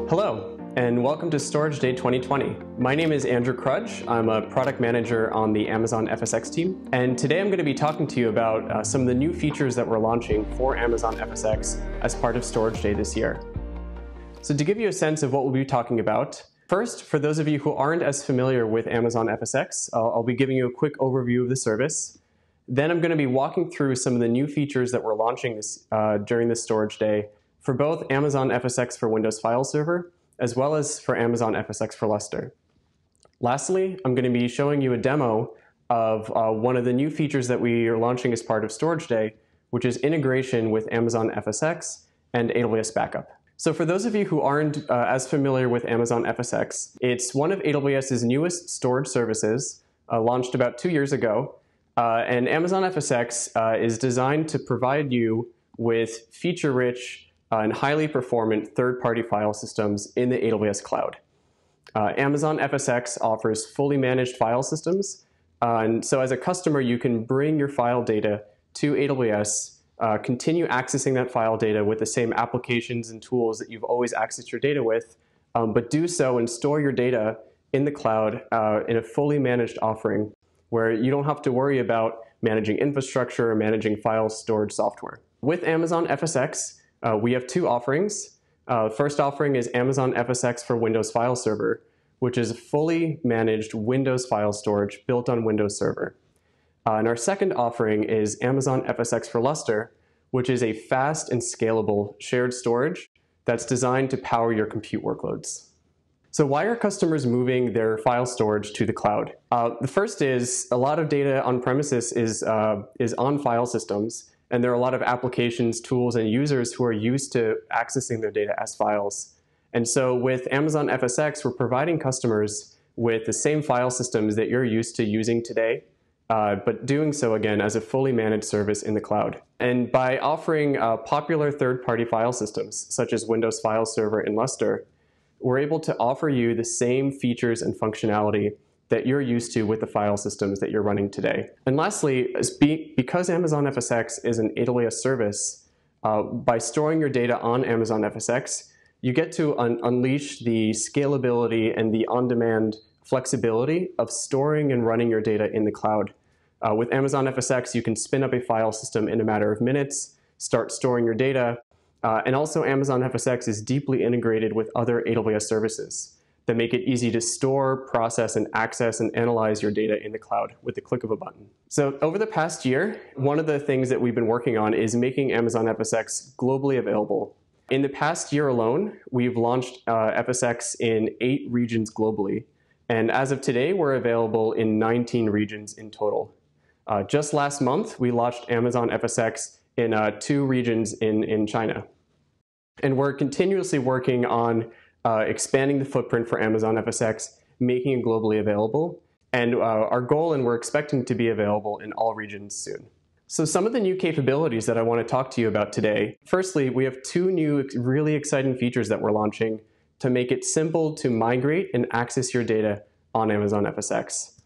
Hello, and welcome to Storage Day 2020. My name is Andrew Krudge. I'm a product manager on the Amazon FSx team, and today I'm going to be talking to you about some of the new features that we're launching for Amazon FSx as part of Storage Day this year. So to give you a sense of what we'll be talking about, first, for those of you who aren't as familiar with Amazon FSx, I'll be giving you a quick overview of the service. Then I'm going to be walking through some of the new features that we're launching during this Storage Day for both Amazon FSx for Windows File Server, as well as for Amazon FSx for Lustre. Lastly, I'm going to be showing you a demo of one of the new features that we are launching as part of Storage Day, which is integration with Amazon FSx and AWS Backup. So for those of you who aren't as familiar with Amazon FSx, it's one of AWS's newest storage services, launched about 2 years ago. And Amazon FSx is designed to provide you with feature-rich and highly performant third-party file systems in the AWS cloud. Amazon FSx offers fully managed file systems. And so as a customer, you can bring your file data to AWS, continue accessing that file data with the same applications and tools that you've always accessed your data with, but do so and store your data in the cloud in a fully managed offering where you don't have to worry about managing infrastructure or managing file storage software. With Amazon FSx, we have two offerings. First offering is Amazon FSx for Windows File Server, which is fully managed Windows file storage built on Windows Server. And our second offering is Amazon FSx for Lustre, which is a fast and scalable shared storage that's designed to power your compute workloads. So why are customers moving their file storage to the cloud? The first is a lot of data on premises is on file systems, and there are a lot of applications, tools, and users who are used to accessing their data as files. And so with Amazon FSx, we're providing customers with the same file systems that you're used to using today, but doing so again as a fully managed service in the cloud. And by offering popular third-party file systems, such as Windows File Server and Lustre, we're able to offer you the same features and functionality that you're used to with the file systems that you're running today. And lastly, because Amazon FSx is an AWS service, by storing your data on Amazon FSx, you get to unleash the scalability and the on-demand flexibility of storing and running your data in the cloud. With Amazon FSx, you can spin up a file system in a matter of minutes, start storing your data, and also Amazon FSx is deeply integrated with other AWS services that make it easy to store, process, and access and analyze your data in the cloud with the click of a button. So over the past year, one of the things that we've been working on is making Amazon FSx globally available. In the past year alone, we've launched FSx in 8 regions globally. And as of today, we're available in 19 regions in total. Just last month, we launched Amazon FSx in 2 regions in China. And we're continuously working on expanding the footprint for Amazon FSx, making it globally available. And our goal, and we're expecting to be available in all regions soon. So some of the new capabilities that I want to talk to you about today. Firstly, we have 2 new really exciting features that we're launching to make it simple to migrate and access your data on Amazon FSx.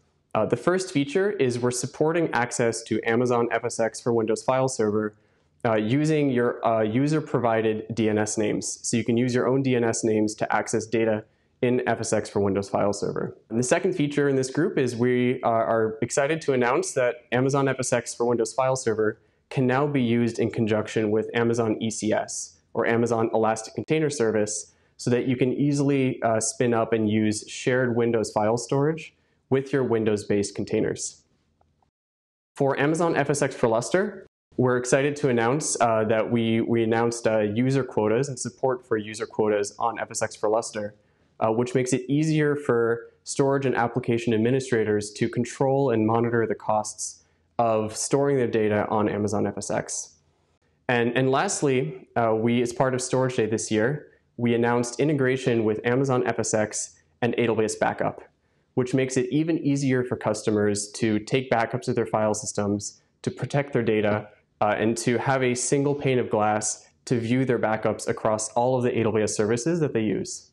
The first feature is we're supporting access to Amazon FSx for Windows File Server using your user-provided DNS names. So you can use your own DNS names to access data in FSx for Windows File Server. And the second feature in this group is we are excited to announce that Amazon FSx for Windows File Server can now be used in conjunction with Amazon ECS, or Amazon Elastic Container Service, so that you can easily spin up and use shared Windows file storage with your Windows-based containers. For Amazon FSx for Lustre, we're excited to announce that we announced user quotas and support for user quotas on FSx for Lustre, which makes it easier for storage and application administrators to control and monitor the costs of storing their data on Amazon FSx. And lastly, as part of Storage Day this year, we announced integration with Amazon FSx and AWS Backup, which makes it even easier for customers to take backups of their file systems, to protect their data, and to have a single pane of glass to view their backups across all of the AWS services that they use.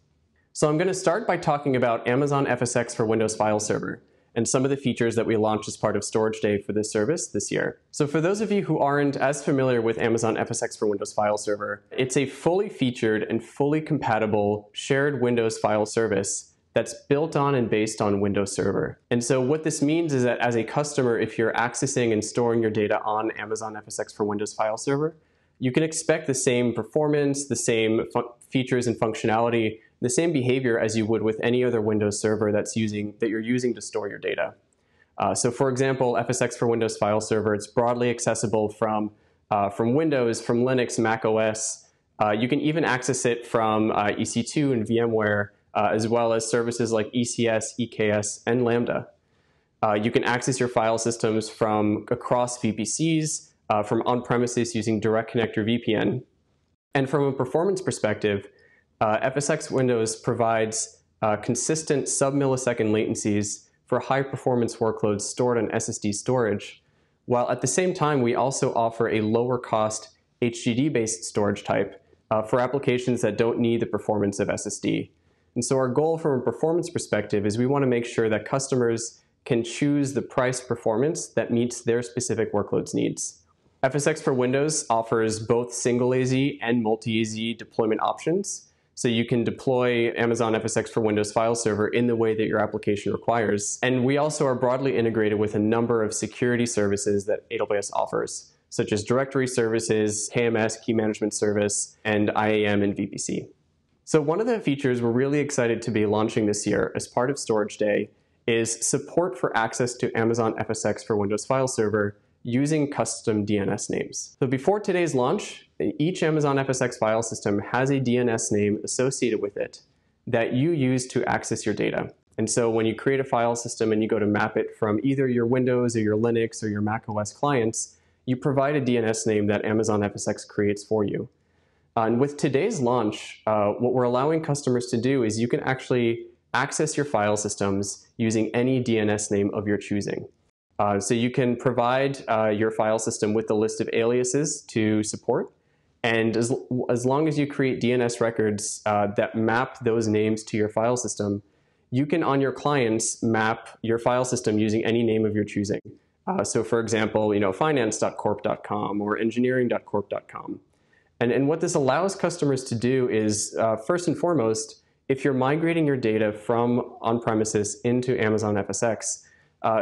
So I'm going to start by talking about Amazon FSx for Windows File Server. and some of the features that we launched as part of Storage Day for this service this year. So for those of you who aren't as familiar with Amazon FSx for Windows File Server, it's a fully featured and fully compatible shared Windows file service that's built on and based on Windows Server. And so what this means is that as a customer, if you're accessing and storing your data on Amazon FSx for Windows File Server, you can expect the same performance, the same features and functionality, the same behavior as you would with any other Windows server that you're using to store your data. So for example, FSx for Windows File Server, it's broadly accessible from Windows, from Linux, Mac OS. You can even access it from EC2 and VMware, as well as services like ECS, EKS, and Lambda. You can access your file systems from across VPCs, from on-premises using Direct Connector VPN. And from a performance perspective, FSx Windows provides consistent sub-millisecond latencies for high-performance workloads stored on SSD storage, while at the same time we also offer a lower-cost HDD-based storage type for applications that don't need the performance of SSD. And so our goal from a performance perspective is we want to make sure that customers can choose the price performance that meets their specific workloads needs. FSx for Windows offers both single AZ and multi-AZ deployment options. So you can deploy Amazon FSx for Windows File Server in the way that your application requires. And we also are broadly integrated with a number of security services that AWS offers, such as directory services, KMS, Key Management Service, and IAM and VPC. So one of the features we're really excited to be launching this year as part of Storage Day is support for access to Amazon FSx for Windows File Server using custom DNS names. So before today's launch, each Amazon FSx file system has a DNS name associated with it that you use to access your data. And so when you create a file system and you go to map it from either your Windows or your Linux or your Mac OS clients, you provide a DNS name that Amazon FSx creates for you. And with today's launch, what we're allowing customers to do is you can actually access your file systems using any DNS name of your choosing. So you can provide your file system with the list of aliases to support. And as long as you create DNS records that map those names to your file system, you can, on your clients, map your file system using any name of your choosing. So for example, finance.corp.com or engineering.corp.com. And what this allows customers to do is, first and foremost, if you're migrating your data from on-premises into Amazon FSx,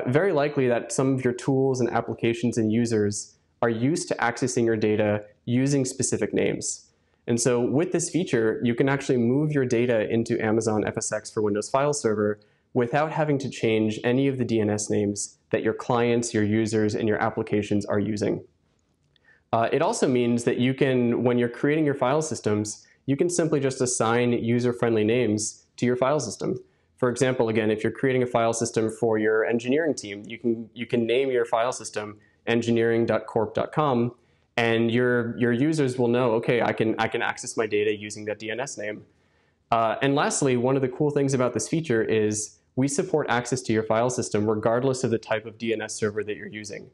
very likely that some of your tools and applications and users are used to accessing your data using specific names. And so with this feature, you can actually move your data into Amazon FSx for Windows File Server without having to change any of the DNS names that your clients, your users, and your applications are using. It also means that you can, when you're creating your file systems, you can simply just assign user-friendly names to your file system. For example, again, if you're creating a file system for your engineering team, you can name your file system engineering.corp.com, and your users will know, okay, I can access my data using that DNS name. And lastly, one of the cool things about this feature is we support access to your file system regardless of the type of DNS server that you're using.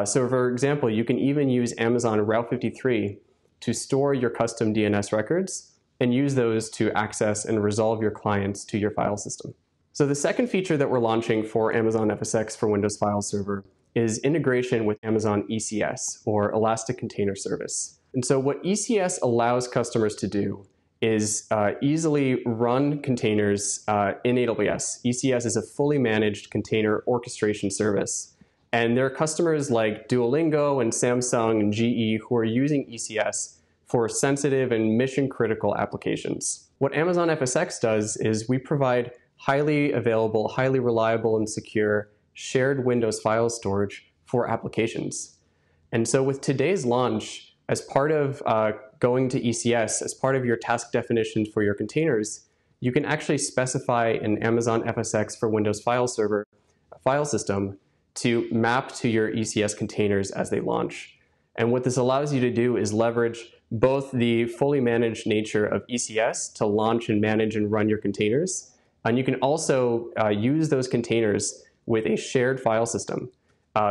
So for example, you can even use Amazon Route 53 to store your custom DNS records and use those to access and resolve your clients to your file system. So the second feature that we're launching for Amazon FSx for Windows File Server is integration with Amazon ECS, or Elastic Container Service. And so what ECS allows customers to do is easily run containers in AWS. ECS is a fully managed container orchestration service. And there are customers like Duolingo and Samsung and GE who are using ECS for sensitive and mission-critical applications. What Amazon FSx does is we provide highly available, highly reliable, and secure shared Windows file storage for applications. And so with today's launch, as part of going to ECS, as part of your task definition for your containers, you can actually specify an Amazon FSx for Windows File Server file system to map to your ECS containers as they launch. And what this allows you to do is leverage both the fully managed nature of ECS to launch and manage and run your containers, and you can also use those containers with a shared file system.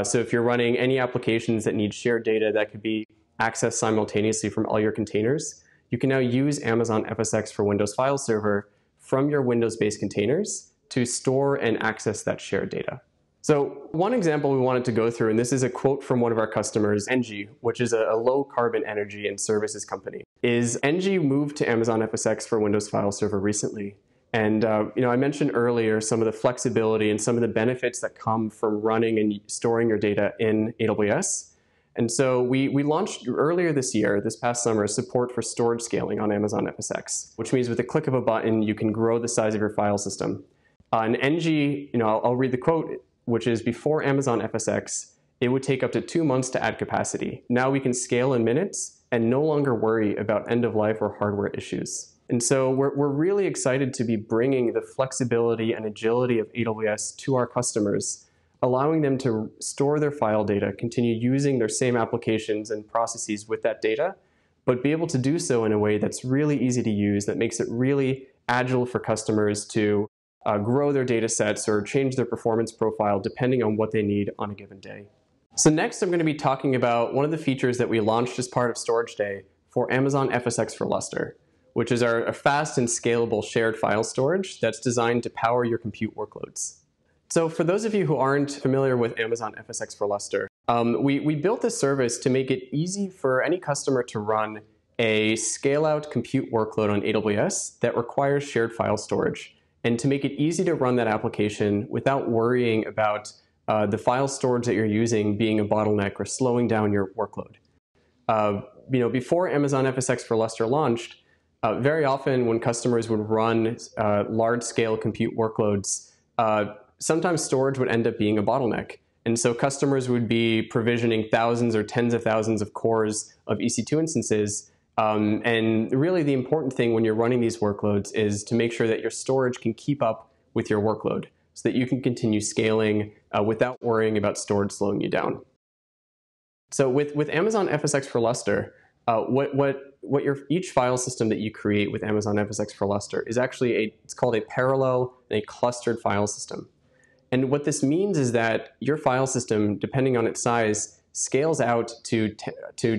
So if you're running any applications that need shared data that could be accessed simultaneously from all your containers, you can now use Amazon FSx for Windows File Server from your Windows-based containers to store and access that shared data. So one example we wanted to go through, and this is a quote from one of our customers, Engie, which is a low carbon energy and services company, is Engie moved to Amazon FSx for Windows File Server recently. And I mentioned earlier some of the flexibility and some of the benefits that come from running and storing your data in AWS. And so we launched earlier this year, this past summer, support for storage scaling on Amazon FSx, which means with the click of a button, you can grow the size of your file system. And Engie, I'll read the quote, which is, before Amazon FSx, it would take up to 2 months to add capacity. Now we can scale in minutes and no longer worry about end of life or hardware issues. And so we're really excited to be bringing the flexibility and agility of AWS to our customers, allowing them to store their file data, continue using their same applications and processes with that data, but be able to do so in a way that's really easy to use, that makes it really agile for customers to grow their data sets or change their performance profile depending on what they need on a given day. So next I'm going to be talking about one of the features that we launched as part of Storage Day for Amazon FSx for Lustre, which is our fast and scalable shared file storage that's designed to power your compute workloads. So for those of you who aren't familiar with Amazon FSx for Lustre, we built this service to make it easy for any customer to run a scale-out compute workload on AWS that requires shared file storage, and to make it easy to run that application without worrying about the file storage that you're using being a bottleneck or slowing down your workload. Before Amazon FSx for Lustre launched, very often when customers would run large-scale compute workloads, sometimes storage would end up being a bottleneck. And so customers would be provisioning thousands or tens of thousands of cores of EC2 instances. And really the important thing when you're running these workloads is to make sure that your storage can keep up with your workload so that you can continue scaling without worrying about storage slowing you down. So with Amazon FSx for Lustre, each file system that you create with Amazon FSx for Lustre is actually it's called a parallel and a clustered file system. And what this means is that your file system, depending on its size, scales out to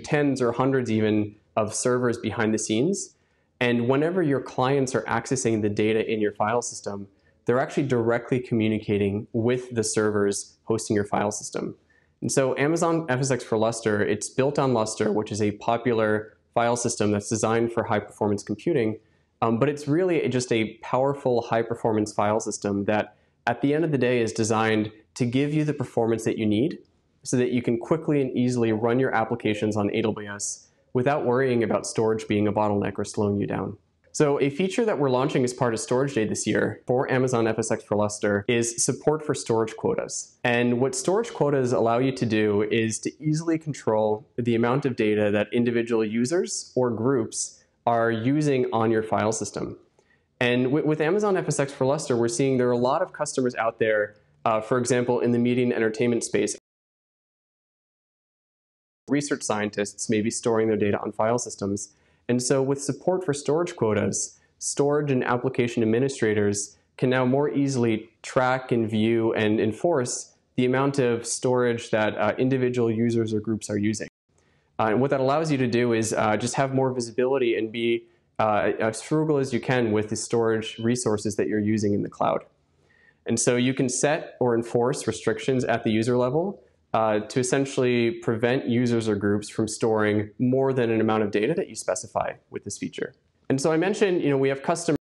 tens or hundreds even of servers behind the scenes. And whenever your clients are accessing the data in your file system, they're actually directly communicating with the servers hosting your file system. And so Amazon FSx for Lustre, it's built on Lustre, which is a popular file system that's designed for high-performance computing. But it's really just a powerful high-performance file system that at the end of the day is designed to give you the performance that you need so that you can quickly and easily run your applications on AWS without worrying about storage being a bottleneck or slowing you down. So a feature that we're launching as part of Storage Day this year for Amazon FSx for Lustre is support for storage quotas. And what storage quotas allow you to do is to easily control the amount of data that individual users or groups are using on your file system. And with Amazon FSx for Lustre, we're seeing there are a lot of customers out there, for example, in the media and entertainment space. Research scientists may be storing their data on file systems. And so with support for storage quotas, storage and application administrators can now more easily track and view and enforce the amount of storage that individual users or groups are using. And what that allows you to do is just have more visibility and be as frugal as you can with the storage resources that you're using in the cloud. And so you can set or enforce restrictions at the user level to essentially prevent users or groups from storing more than an amount of data that you specify with this feature. And so I mentioned, we have customers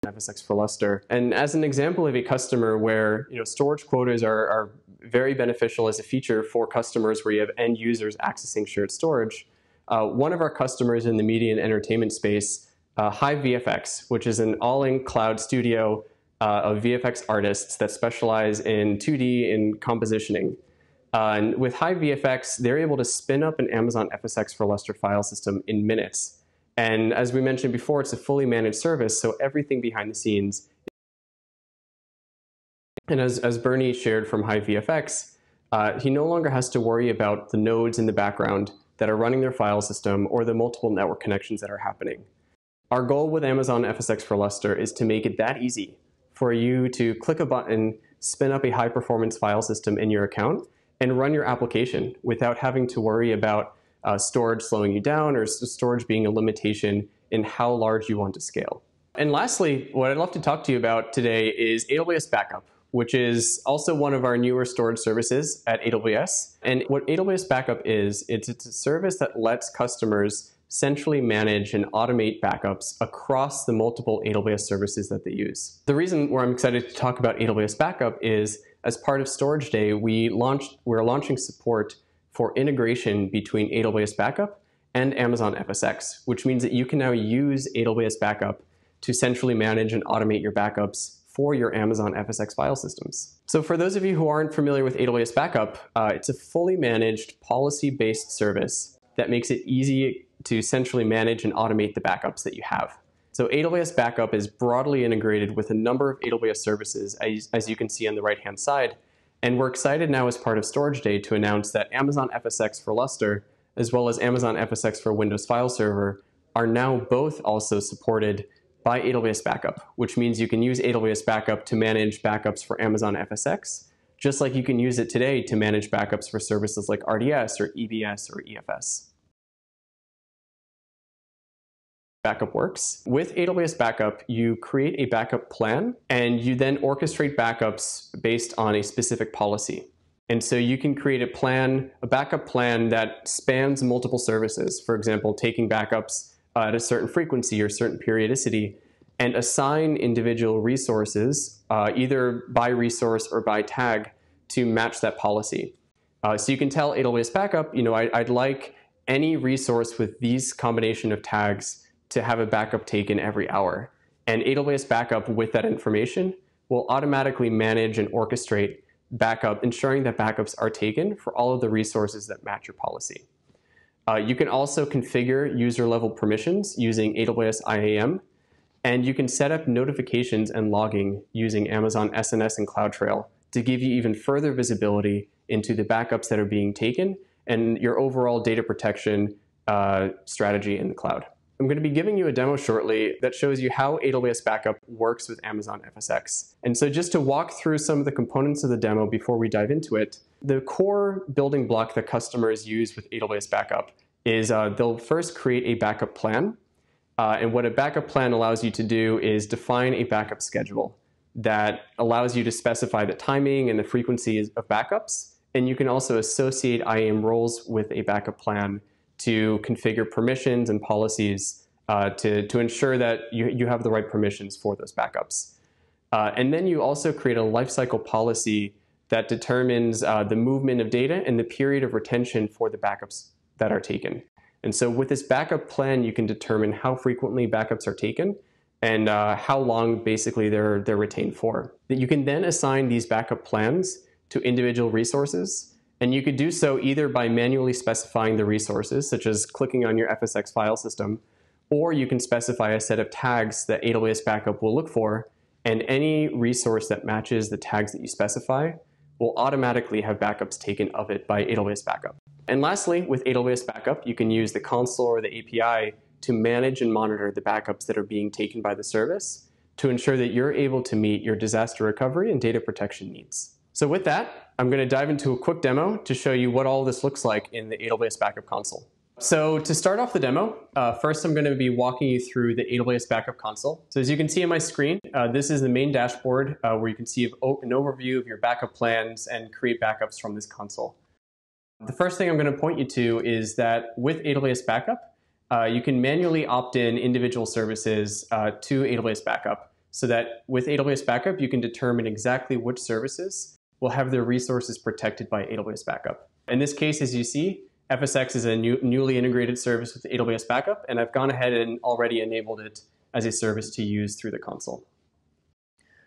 FSx for Lustre. And as an example of a customer where storage quotas are very beneficial as a feature for customers where you have end users accessing shared storage, one of our customers in the media and entertainment space, Hive VFX, which is an all-in cloud studio of VFX artists that specialize in 2D and compositioning. And with Hive VFX, they're able to spin up an Amazon FSx for Lustre file system in minutes. And as we mentioned before, it's a fully managed service, so everything behind the scenes. And as Bernie shared from Hive VFX, he no longer has to worry about the nodes in the background that are running their file system or the multiple network connections that are happening. Our goal with Amazon FSx for Lustre is to make it that easy for you to click a button, spin up a high-performance file system in your account, and run your application without having to worry about storage slowing you down or storage being a limitation in how large you want to scale. And lastly, what I'd love to talk to you about today is AWS Backup, which is also one of our newer storage services at AWS. And what AWS Backup is, it's a service that lets customers centrally manage and automate backups across the multiple AWS services that they use. The reason why I'm excited to talk about AWS Backup is, as part of Storage Day, we're launching support for integration between AWS Backup and Amazon FSx, which means that you can now use AWS Backup to centrally manage and automate your backups for your Amazon FSx file systems. So for those of you who aren't familiar with AWS Backup, it's a fully managed, policy-based service that makes it easy to centrally manage and automate the backups that you have. So AWS Backup is broadly integrated with a number of AWS services, as you can see on the right-hand side. And we're excited now, as part of Storage Day, to announce that Amazon FSx for Lustre, as well as Amazon FSx for Windows File Server, are now both also supported by AWS Backup, which means you can use AWS Backup to manage backups for Amazon FSx, just like you can use it today to manage backups for services like RDS or EBS or EFS. Backup works. With AWS Backup, you create a backup plan, and you then orchestrate backups based on a specific policy. And so you can create a backup plan that spans multiple services. For example, taking backups at a certain frequency or certain periodicity, and assign individual resources, either by resource or by tag, to match that policy. So you can tell AWS Backup, I'd like any resource with these combination of tags to have a backup taken every hour. And AWS Backup, with that information, will automatically manage and orchestrate backup, ensuring that backups are taken for all of the resources that match your policy. You can also configure user-level permissions using AWS IAM, and you can set up notifications and logging using Amazon SNS and CloudTrail to give you even further visibility into the backups that are being taken and your overall data protection strategy in the cloud. I'm going to be giving you a demo shortly that shows you how AWS Backup works with Amazon FSx. And so just to walk through some of the components of the demo before we dive into it, the core building block that customers use with AWS Backup is they'll first create a backup plan. And what a backup plan allows you to do is define a backup schedule that allows you to specify the timing and the frequency of backups. And you can also associate IAM roles with a backup plan to configure permissions and policies to ensure that you have the right permissions for those backups. And then you also create a lifecycle policy that determines the movement of data and the period of retention for the backups that are taken. And so with this backup plan, you can determine how frequently backups are taken and how long basically they're retained for. You can then assign these backup plans to individual resources. And you could do so either by manually specifying the resources, such as clicking on your FSx file system, or you can specify a set of tags that AWS Backup will look for, and any resource that matches the tags that you specify will automatically have backups taken of it by AWS Backup. And lastly, with AWS Backup, you can use the console or the API to manage and monitor the backups that are being taken by the service to ensure that you're able to meet your disaster recovery and data protection needs. So with that, I'm going to dive into a quick demo to show you what all this looks like in the AWS Backup console. So to start off the demo, first I'm going to be walking you through the AWS Backup console. So as you can see on my screen, this is the main dashboard where you can see an overview of your backup plans and create backups from this console. The first thing I'm going to point you to is that with AWS Backup, you can manually opt in individual services to AWS Backup, so that with AWS Backup, you can determine exactly which services will have their resources protected by AWS Backup. In this case, as you see, FSx is a newly integrated service with AWS Backup, and I've gone ahead and already enabled it as a service to use through the console.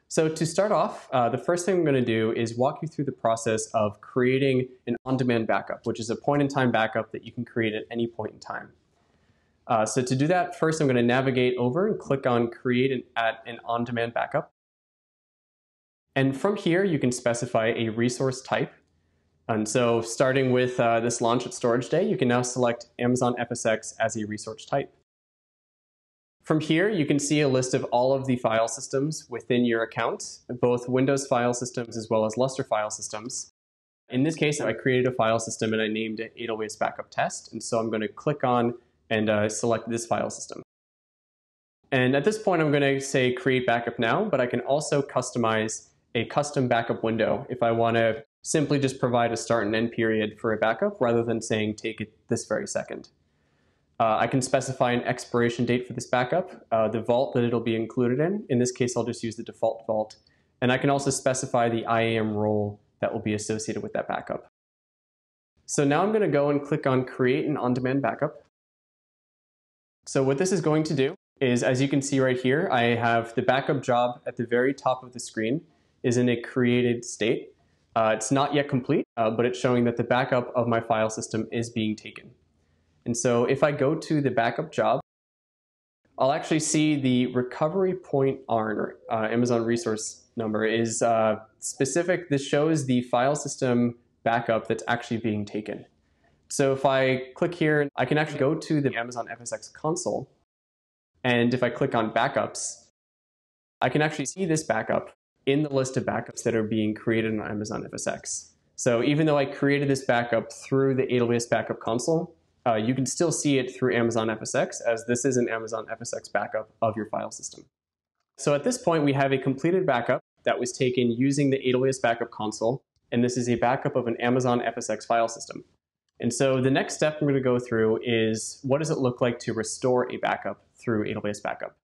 So to start off, the first thing I'm going to do is walk you through the process of creating an on-demand backup, which is a point-in-time backup that you can create at any point in time. So to do that, first I'm going to navigate over and click on Create an on-demand backup. And from here, you can specify a resource type. And so starting with this launch at Storage Day, you can now select Amazon FSx as a resource type. From here, you can see a list of all of the file systems within your account, both Windows file systems as well as Lustre file systems. In this case, I created a file system and I named it AWS Backup Test. And so I'm going to click on and select this file system. And at this point, I'm going to say create backup now, but I can also customize a custom backup window if I want to simply just provide a start and end period for a backup rather than saying take it this very second. I can specify an expiration date for this backup, the vault that it'll be included in. In this case, I'll just use the default vault. And I can also specify the IAM role that will be associated with that backup. So now I'm going to go and click on Create an On-Demand Backup. So what this is going to do is, as you can see right here, I have the backup job at the very top of the screen is in a created state. It's not yet complete, but it's showing that the backup of my file system is being taken. And so if I go to the backup job, I'll actually see the recovery point ARN, or Amazon resource number, is specific. This shows the file system backup that's actually being taken. So if I click here, I can actually go to the Amazon FSx console. And if I click on backups, I can actually see this backup in the list of backups that are being created on Amazon FSx. So even though I created this backup through the AWS Backup console, you can still see it through Amazon FSx, as this is an Amazon FSx backup of your file system. So at this point, we have a completed backup that was taken using the AWS Backup console, and this is a backup of an Amazon FSx file system. And so the next step I'm going to go through is, what does it look like to restore a backup through AWS Backup?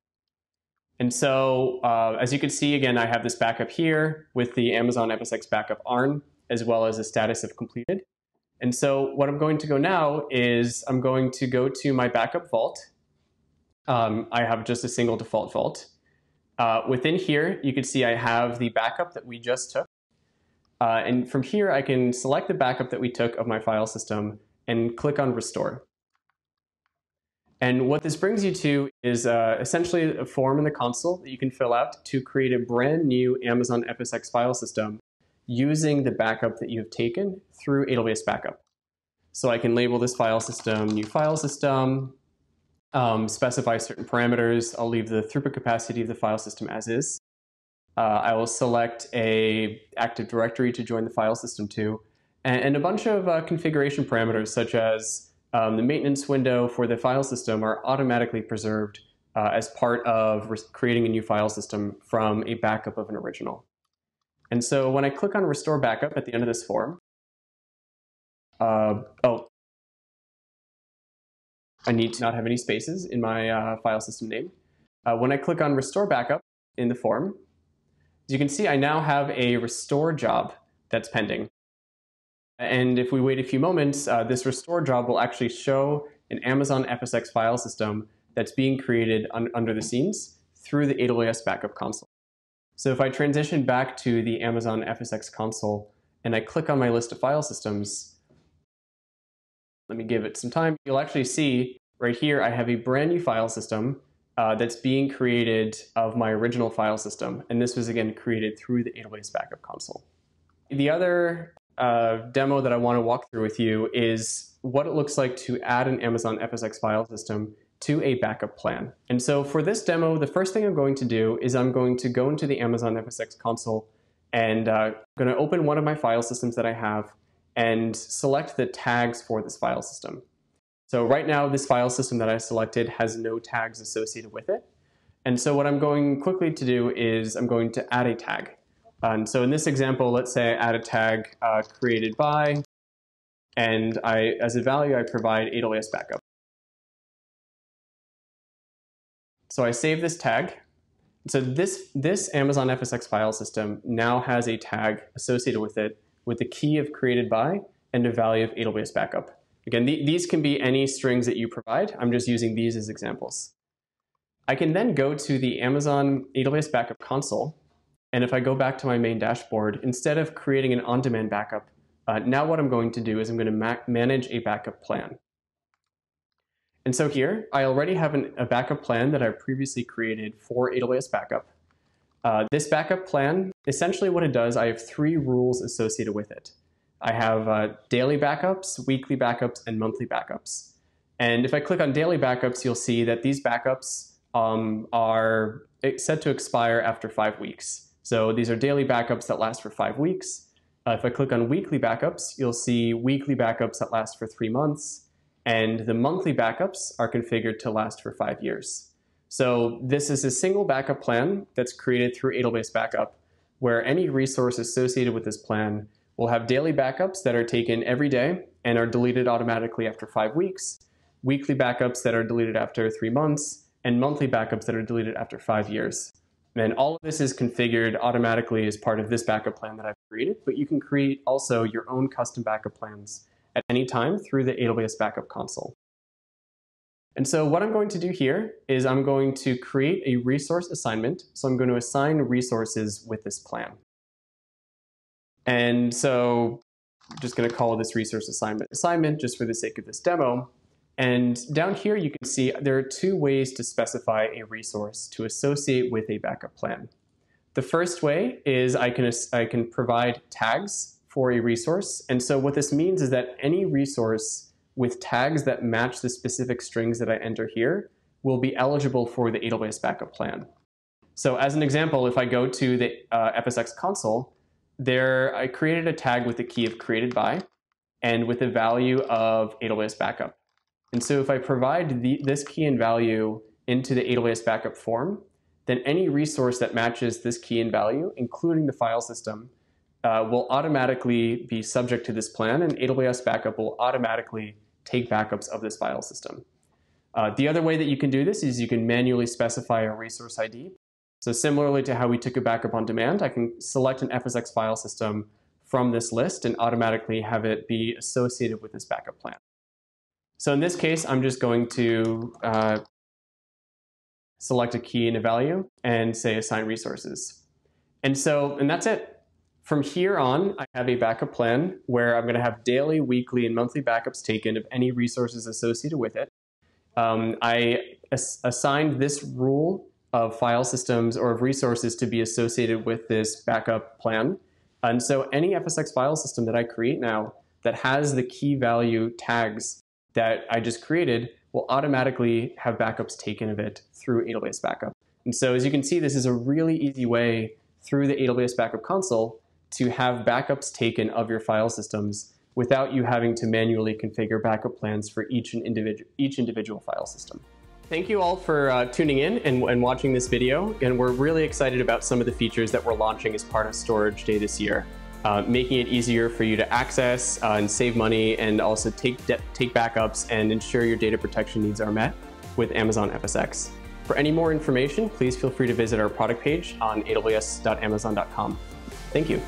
And so as you can see, again, I have this backup here with the Amazon FSx backup ARN, as well as a status of completed. And so what I'm going to go now is I'm going to go to my backup vault. I have just a single default vault. Within here, you can see I have the backup that we just took. And from here, I can select the backup that we took of my file system and click on Restore. And what this brings you to is essentially a form in the console that you can fill out to create a brand new Amazon FSx file system using the backup that you've taken through AWS Backup. So I can label this file system new file system, specify certain parameters. I'll leave the throughput capacity of the file system as is. I will select a Active Directory to join the file system to, and a bunch of configuration parameters, such as the maintenance window for the file system are automatically preserved as part of creating a new file system from a backup of an original. And so when I click on Restore Backup at the end of this form, I need to not have any spaces in my file system name. When I click on Restore Backup in the form, as you can see, I now have a restore job that's pending. And if we wait a few moments, this restore job will actually show an Amazon FSx file system that's being created under the scenes through the AWS Backup console. So if I transition back to the Amazon FSx console and I click on my list of file systems, let me give it some time, you'll actually see right here I have a brand new file system that's being created of my original file system. And this was, again, created through the AWS Backup console. The other demo that I want to walk through with you is what it looks like to add an Amazon FSx file system to a backup plan. And so for this demo, the first thing I'm going to do is I'm going to go into the Amazon FSx console and I'm going to open one of my file systems that I have and select the tags for this file system. So right now, this file system that I selected has no tags associated with it. And so what I'm going quickly to do is I'm going to add a tag. And so in this example, let's say I add a tag created by, and as a value, I provide AWS Backup. So I save this tag. So this Amazon FSx file system now has a tag associated with it with the key of created by and a value of AWS Backup. Again, these can be any strings that you provide. I'm just using these as examples. I can then go to the Amazon AWS Backup console. And if I go back to my main dashboard, instead of creating an on-demand backup, now what I'm going to do is I'm going to manage a backup plan. And so here, I already have a backup plan that I previously created for AWS Backup. This backup plan, essentially what it does, I have 3 rules associated with it. I have daily backups, weekly backups, and monthly backups. And if I click on daily backups, you'll see that these backups are set to expire after 5 weeks. So these are daily backups that last for 5 weeks. If I click on weekly backups, you'll see weekly backups that last for 3 months. And the monthly backups are configured to last for 5 years. So this is a single backup plan that's created through AWS Backup, where any resource associated with this plan will have daily backups that are taken every day and are deleted automatically after 5 weeks, weekly backups that are deleted after 3 months, and monthly backups that are deleted after 5 years. And all of this is configured automatically as part of this backup plan that I've created, but you can create also your own custom backup plans at any time through the AWS Backup console. And so what I'm going to do here is I'm going to create a resource assignment. So I'm going to assign resources with this plan. And so I'm just going to call this resource assignment just for the sake of this demo. And down here, you can see there are 2 ways to specify a resource to associate with a backup plan. The first way is I can provide tags for a resource. And so what this means is that any resource with tags that match the specific strings that I enter here will be eligible for the AWS Backup plan. So as an example, if I go to the FSx console, I created a tag with the key of created by and with the value of AWS Backup. And so if I provide this key and value into the AWS Backup form, then any resource that matches this key and value, including the file system, will automatically be subject to this plan, and AWS Backup will automatically take backups of this file system. The other way that you can do this is you can manually specify a resource ID. So similarly to how we took a backup on demand, I can select an FSx file system from this list and automatically have it be associated with this backup plan. So in this case, I'm just going to select a key and a value and say assign resources. And that's it. From here on, I have a backup plan where I'm going to have daily, weekly, and monthly backups taken of any resources associated with it. I assigned this rule of file systems or of resources to be associated with this backup plan. And so any FSx file system that I create now that has the key value tags that I just created will automatically have backups taken of it through AWS Backup. And so as you can see, this is a really easy way through the AWS Backup console to have backups taken of your file systems without you having to manually configure backup plans for each individual file system. Thank you all for tuning in and watching this video. And we're really excited about some of the features that we're launching as part of Storage Day this year, making it easier for you to access and save money and also take backups and ensure your data protection needs are met with Amazon FSx. For any more information, please feel free to visit our product page on aws.amazon.com. Thank you.